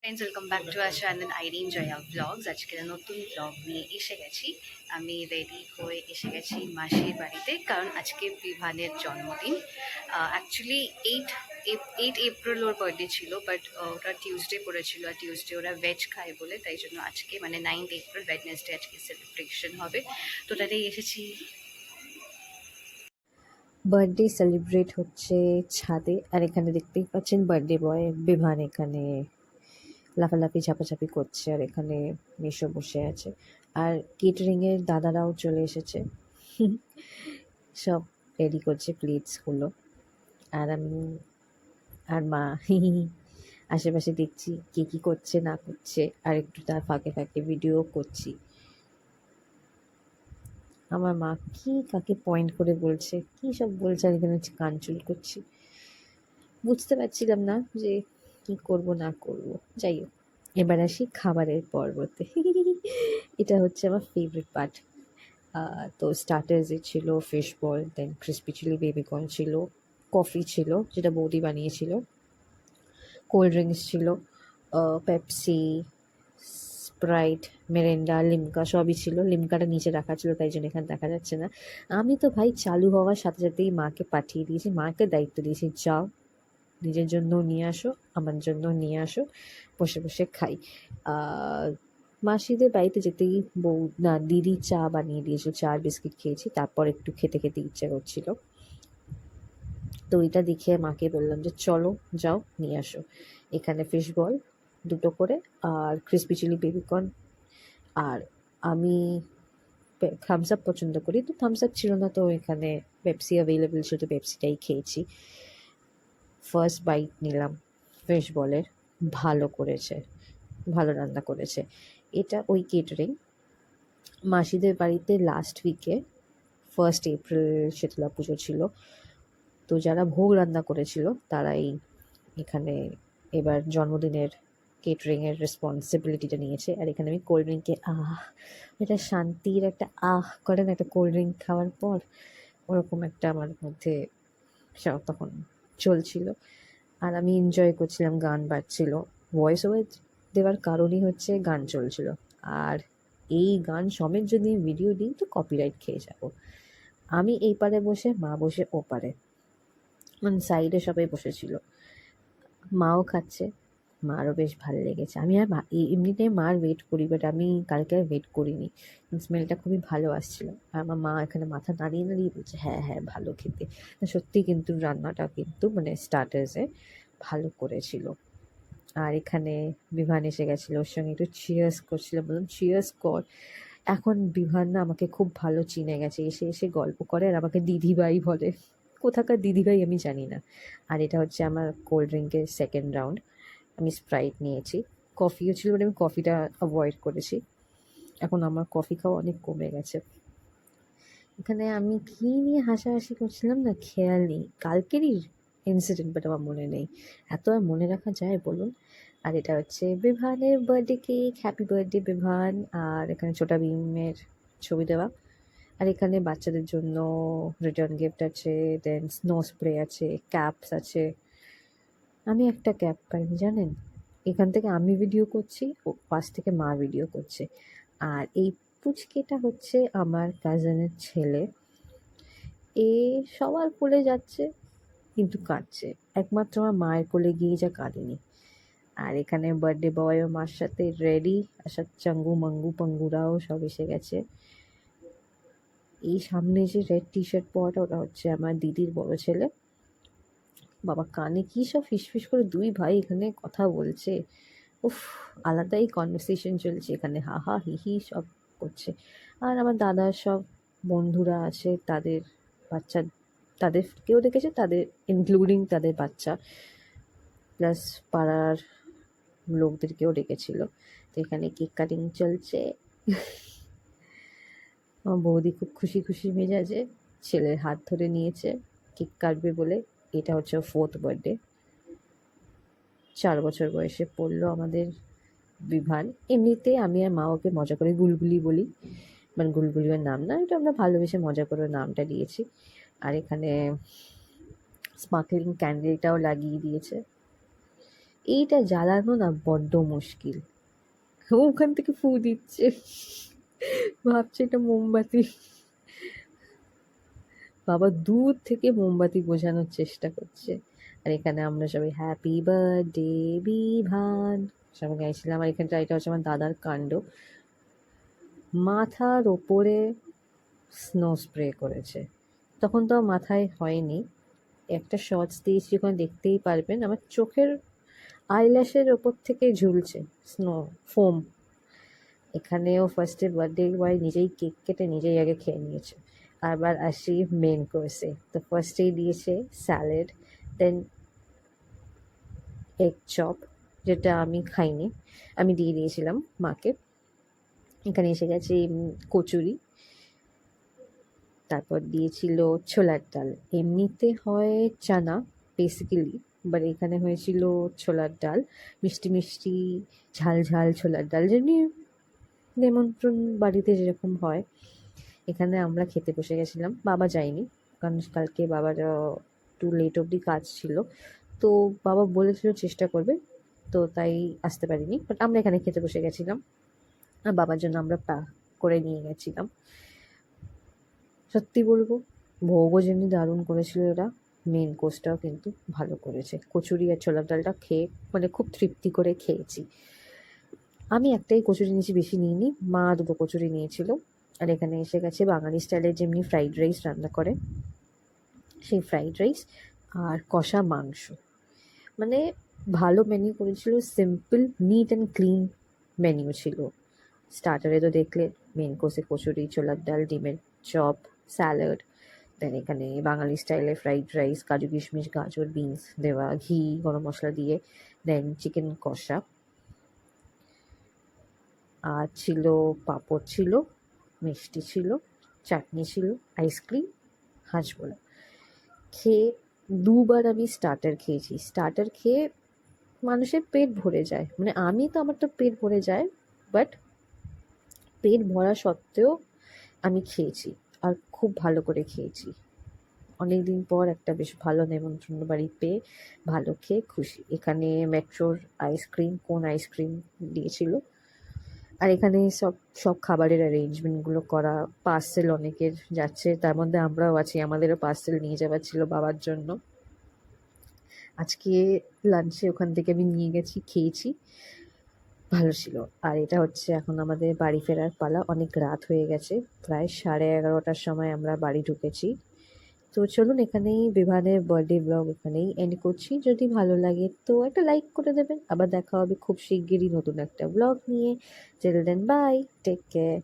Friends, welcome back to our channel Irene Joya blogs. আজকে নতুন blog নিয়ে এসে গেছি। আমি রেডি হয়ে এসে গেছি মাসির বাড়িতে, কারণ আজকে বিভানের জন্মদিন। অ্যাকচুয়ালি এইট এপ্রিল ওর বার্থডে ছিল, বাট ওটা টিউসডে পড়েছিল, আর টিউসডে ওরা ভেজ খায় বলে, তাই জন্য আজকে মানে 9th এপ্রিল ওয়েডনেসডে আজকে সেলিব্রেশন হবে। তো ওটাতেই এসেছি। বার্থডে সেলিব্রেট হচ্ছে ছাদে, আর এখানে দেখতেই পাচ্ছেন বার্থডে বয় বিভান এখানে লাফালাফি ঝাপাঝাপি করছে, আর এখানে মিশো বসে আছে, আর কেটারিং এর দাদারাও চলে এসেছে। সব রেডি করছে প্লেটসগুলো, আর আমি আর মা আশেপাশে দেখছি কে কি করছে না করছে, আর একটু তার ফাঁকে ফাঁকে ভিডিও করছি। আমার মা কি কাকে পয়েন্ট করে বলছে, কি সব বলছে, আর এখানে কান চুল করছি। বুঝতে পারছিলাম না যে কি করব না করব। যাই হোক, এবার আসি খাবারের পর্বতে। এটা হচ্ছে আমার ফেভারিট পার্ট। তো স্টার্টার্সে ছিল ফিশ বল, দেন ক্রিসপি চিলি বেবিকর্ন ছিল, কফি ছিল যেটা বৌদি বানিয়েছিল, কোল্ড ড্রিঙ্কস ছিল, পেপসি, স্প্রাইট, মেরেন্ডা, লিমকা সবই ছিল। লিমকাটা নিচে রাখা ছিল, তাই জন্য এখানে দেখা যাচ্ছে না। আমি তো ভাই চালু হওয়ার সাথে সাথেই মাকে পাঠিয়ে দিয়েছি, মাকে দায়িত্ব দিয়েছি, যাও নিজের জন্য নিয়ে আসো, আমার জন্য নিয়ে আসো, বসে বসে খাই। মাসিদের বাড়িতে যেতেই বউ না দিদি চা বানিয়ে দিয়েছিল, চা আর বিস্কিট খেয়েছি, তারপর একটু খেতে খেতে ইচ্ছে করছিল। তো ওইটা দেখে মাকে বললাম যে চলো যাও নিয়ে আসো। এখানে ফিশ বল দুটো করে, আর ক্রিসপি চিলি বেবিকর্ন, আর আমি থামস আপ পছন্দ করি, তো থামস আপ ছিল না, তো এখানে পেপসি অ্যাভেলেবেল ছিল, তো পেপসিটাই খেয়েছি। ফার্স্ট বাইট নিলাম ফিশ বলের, ভালো করেছে, ভালো রান্না করেছে। এটা ওই কেটারিং মাসিদের বাড়িতে লাস্ট উইকে 1st এপ্রিল শীতলা পুজো ছিল, তো যারা ভোগ রান্না করেছিল তারাই এখানে এবার জন্মদিনের কেটারিংয়ের রেসপন্সিবিলিটিটা নিয়েছে। আর এখানে আমি কোল্ড ড্রিঙ্কে এটা শান্তির একটা করেন একটা কোল্ড ড্রিঙ্ক খাওয়ার পর, ওরকম একটা আমার মধ্যে তখন চলছিল, আর আমি এনজয় করছিলাম, গান বাজছিল। ভয়েস ওভার দেওয়ার কারণই হচ্ছে গান চলছিল, আর এই গান সমেত যদি ভিডিও দিই তো কপিরাইট খেয়ে যাব। আমি এই পারে বসে, মা বসে ও পারে, মানে সাইডে সবাই বসেছিল, মাও খাচ্ছে, মারও বেশ ভালো লেগেছে। আমি আর এমনিতে মার ওয়েট করি, বাট আমি কালকে আর ওয়েট করিনি, স্মেলটা খুবই ভালো আসছিল। আর আমার মা এখানে মাথা নাড়িয়ে নাড়িয়ে বলছে হ্যাঁ হ্যাঁ ভালো খেতে। সত্যি কিন্তু রান্নাটা কিন্তু মানে স্টার্টার্সে ভালো করেছিল। আর এখানে বিভান এসে গেছিলো, ওর সঙ্গে একটু চিয়ার্স করছিল, বললাম চিয়ার্স কর। এখন বিভান না আমাকে খুব ভালো চিনে গেছে, এসে এসে গল্প করে আর আমাকে দিদিভাই বলে। কোথাকার দিদিভাই আমি জানি না। আর এটা হচ্ছে আমার কোল্ড ড্রিঙ্কের সেকেন্ড রাউন্ড। আমি স্প্রাইট নিয়েছি, কফিও ছিল, বাট আমি কফিটা অ্যাভয়েড করেছি, এখন আমার কফি খাওয়া অনেক কমে গেছে। এখানে আমি কী নিয়ে হাসাহাসি করছিলাম না খেয়াল নেই, কালকেরই ইনসিডেন্ট, বাট আমার মনে নেই। এত আর মনে রাখা যায় বলুন? আর এটা হচ্ছে বিভানের birthday cake, happy birthday Vivaan. আর এখানে ছোটা ভীমের ছবি দেওয়া, আর এখানে বাচ্চাদের জন্য রিটার্ন গিফট আছে, দেন স্নো স্প্রে আছে, ক্যাপস আছে। আমি একটা ক্যাপ পাইনি জানেন, এখান থেকে আমি ভিডিও করছি, ও পাশ থেকে মা ভিডিও করছে। আর এই পুচকেটা হচ্ছে আমার কাজিনের ছেলে, এ সবার কোলে যাচ্ছে কিন্তু কাঁদছে, একমাত্র আমার মায়ের কোলে গিয়ে যা কাঁদেনি। আর এখানে বার্থডে বয়ও মার সাথে রেডি, আসার চাঙ্গু মাঙ্গু পাঙ্গুরাও সব এসে গেছে। এই সামনে যে রেড টি শার্ট পরাটা, ওটা হচ্ছে আমার দিদির বড় ছেলে। বাবা কানে কি সব ফিসফিস করে দুই ভাই এখানে কথা বলছে, উফ, আলাদাই কনভারসেশন চলছে এখানে, হা হা হি হি সব করছে। আর আমার দাদার সব বন্ধুরা আছে, তাদের বাচ্চা, তাদেরকেও ডেকেছে, তাদের ইনক্লুডিং তাদের বাচ্চা, প্লাস পাড়ার লোকদেরকেও ডেকেছিল। তো এখানে কেক কাটিং চলছে। আমার বৌদি খুব খুশি খুশি মেজাজে ছেলের হাত ধরে নিয়েছে কেক কাটবে বলে। এটা হচ্ছে 4th বার্থডে, 4 বছর বয়সে পড়লো আমাদের বিভান। এমনিতে আমি আর মা ওকে মজা করে গুলগুলি বলি, মানে গুলগুলি ওর নাম না, এটা আমরা ভালোবেসে মজা করে ওর নামটা দিয়েছি। আর এখানে স্পার্কলিং ক্যান্ডেলটাও লাগিয়ে দিয়েছে। এইটা জ্বালানো না বড্ড মুশকিল। ও ওখান থেকে ফু দিচ্ছে, ভাবছে এটা মোমবাতি। বাবা দূর থেকে মোমবাতি বোঝানোর চেষ্টা করছে। আর এখানে আমরা সবাই হ্যাপি বার্থডে বিভান সবাই গাইছিলাম। আর এখানটা এটা হচ্ছে আমার দাদার কাণ্ড, মাথার ওপরে স্নো স্প্রে করেছে। তখন তো আমার মাথায় হয়নি, একটা শর্টস দিয়েছি, ওখানে দেখতেই পারবেন আমার চোখের আইল্যাশের ওপর থেকে ঝুলছে স্নো ফোম। এখানেও ফার্স্টে বার্থডে বয় নিজেই কেক কেটে নিজেই আগে খেয়ে নিয়েছে। আবার আসি মেন কোর্সে, তো ফার্স্টেই দিয়েছে স্যালাড, দেন এগ চপ, যেটা আমি খাইনি, আমি দিয়ে দিয়েছিলাম মাকে। এখানে এসে গেছে কচুরি, তারপর দিয়েছিল ছোলার ডাল। এমনিতে হয় চানা বেসিক্যালি, বাট এখানে হয়েছিল ছোলার ডাল, মিষ্টি মিষ্টি ঝাল ঝাল ছোলার ডাল, যেমনি নিমন্ত্রণ বাড়িতে যেরকম হয়। এখানে আমরা খেতে বসে গেছিলাম, বাবা যায়নি কারণ কালকে বাবার একটু লেট অবধি কাজ ছিল। তো বাবা বলেছিল চেষ্টা করবে, তো তাই আসতে পারিনি, বাট আমরা এখানে খেতে বসে গেছিলাম। আর বাবার জন্য আমরা করে নিয়ে গেছিলাম। সত্যি বলবো, ভোগও যেমনি দারুণ করেছিল এরা, মেন কোর্সটাও কিন্তু ভালো করেছে। কচুরি আর ছোলার ডালটা খেয়ে মানে খুব তৃপ্তি করে খেয়েছি। আমি একটাই কচুরি নিয়েছি, বেশি নিইনি, মা দুটো কচুরি নিয়েছিল। আর এখানে এসে গেছে বাঙালি স্টাইলের যেমনি ফ্রাইড রাইস রান্না করে সেই ফ্রাইড রাইস আর কষা মাংস। মানে ভালো মেনু করেছিল, simple neat and clean menu ছিল। স্টার্টারে তো দেখলে, মেন কোর্সে কচুরি, ছোলার ডাল, ডিমের চপ, স্যালাড, দেন এখানে বাঙালি স্টাইলে ফ্রাইড রাইস, কাজু কিশমিশ গাজর বিনস দেওয়া, ঘি গরম মশলা দিয়ে, দেন চিকেন কষা, আর ছিল পাঁপড়, ছিল মিষ্টি, ছিল চাটনি, ছিল আইসক্রিম, হাঁসবোলা। খেয়ে দুবার আমি স্টার্টার খেয়েছি। স্টার্টার খেয়ে মানুষের পেট ভরে যায়, মানে আমি তো আমার তো পেট ভরে যায়, বাট পেট ভরা সত্ত্বেও আমি খেয়েছি, আর খুব ভালো করে খেয়েছি। অনেক দিন পর একটা বেশ ভালো নেমন্ত্রণ বাড়ি পেয়ে ভালো খেয়ে খুশি। এখানে মেট্রোর আইসক্রিম, কোন আইসক্রিম দিয়েছিল। আর এখানে সব সব খাবারের অ্যারেঞ্জমেন্টগুলো করা, পার্সেল অনেকের যাচ্ছে, তার মধ্যে আমরাও আছি, আমাদেরও পার্সেল নিয়ে যাওয়ার ছিল বাবার জন্য। আজকে লাঞ্চে ওখান থেকে আমি নিয়ে গেছি, খেয়েছি, ভালো ছিল। আর এটা হচ্ছে এখন আমাদের বাড়ি ফেরার পালা, অনেক রাত হয়ে গেছে, প্রায় 11:30টার সময় আমরা বাড়ি ঢুকেছি। তো চলুন এখানেই বিভানের বার্থডে ব্লগ এখানেই এন্ড করছি। যদি ভালো লাগে তো একটা লাইক করে দেবেন। আবার দেখা হবে খুব শিগগিরই নতুন একটা ব্লগ নিয়ে। Till then bye, take care.